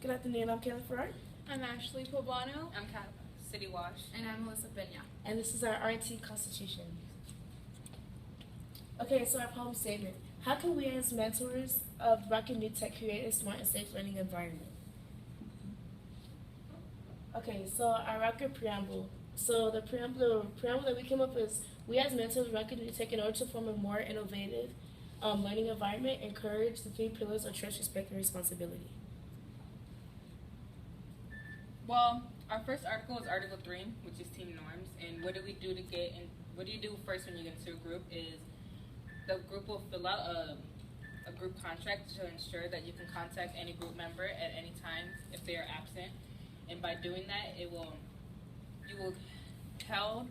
Good afternoon, I'm Kayla. I'm Ashley Poblano. I'm Cassidy Wash. And I'm Alyssa. And this is our RT Constitution. Okay, so our problem statement. How can we as mentors of Rocket New Tech create a smart and safe learning environment? Okay, so our Rocket preamble. So the preamble that we came up with is, we as mentors of Rocket New Tech, in order to form a more innovative learning environment, encourage the 3 pillars of trust, respect, and responsibility. Well, our first article is Article 3, which is team norms. And what do we do to get in? What do you do first when you get into a group? Is the group will fill out a group contract to ensure that you can contact any group member at any time if they are absent. And by doing that, you will held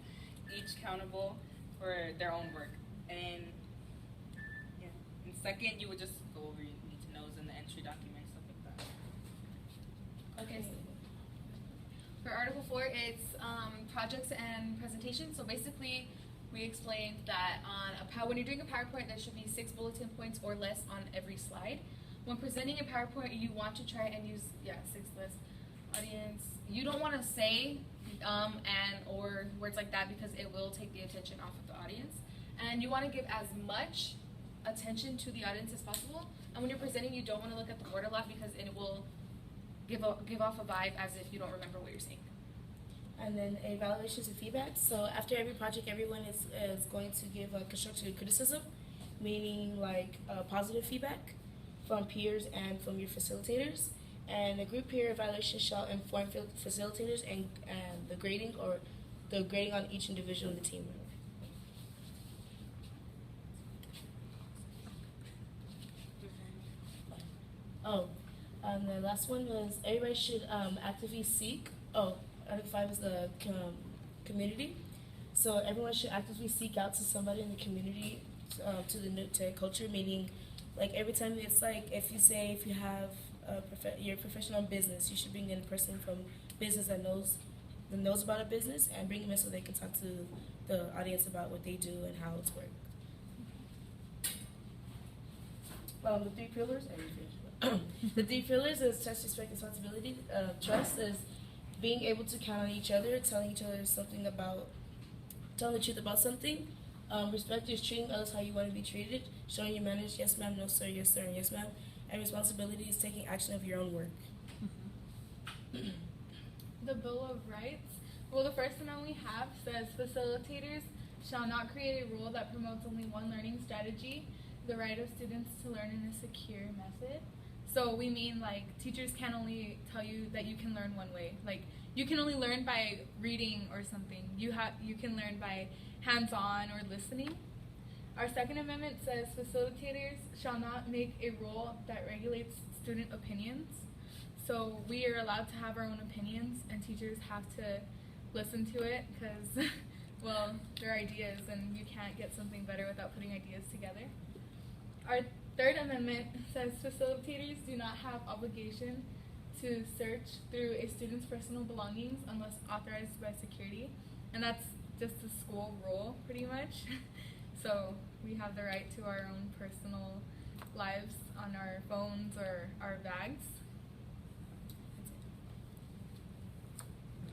each accountable for their own work. And yeah. And second, you would just go over your need to knows in the entry document, stuff like that. Okay. For Article 4, it's projects and presentations. So basically, we explained that when you're doing a PowerPoint, there should be 6 bulletin points or less on every slide. When presenting a PowerPoint, you want to try and use 6 less. Audience, you don't want to say and or words like that, because it will take the attention off of the audience. And you want to give as much attention to the audience as possible. And when you're presenting, you don't want to look at the board a lot, because it will give off a vibe as if you don't remember what you're saying. And then evaluations and feedback. So after every project, everyone is going to give a constructive criticism, meaning like positive feedback from peers and from your facilitators. And the group peer evaluation shall inform facilitators and the grading on each individual in the team member. Oh, and the last one was everybody should actively seek. Article 5 is the community. So everyone should actively seek out to somebody in the community to the new tech culture, meaning like every time it's like if you have you're a professional in business, you should bring in a person from business that knows about a business, and bring them in so they can talk to the audience about what they do and how it's worked. The 3 pillars. The 3 pillars is trust, respect, responsibility. Trust is being able to count on each other, telling each other telling the truth about something. Respect is treating others how you want to be treated, showing your manners, yes ma'am, no sir, yes sir, and yes ma'am. And responsibility is taking action of your own work. The Bill of Rights. Well, the first amendment we have says facilitators shall not create a rule that promotes only one learning strategy, the right of students to learn in a secure method. So we mean like teachers can only tell you that you can learn one way. Like you can only learn by reading or something. You can learn by hands-on or listening. Our second amendment says facilitators shall not make a rule that regulates student opinions. So we are allowed to have our own opinions, and teachers have to listen to it because, well, they're ideas, and you can't get something better without putting ideas together. Our third amendment says facilitators do not have obligation to search through a student's personal belongings unless authorized by security, and that's just a school rule pretty much. So we have the right to our own personal lives on our phones or our bags.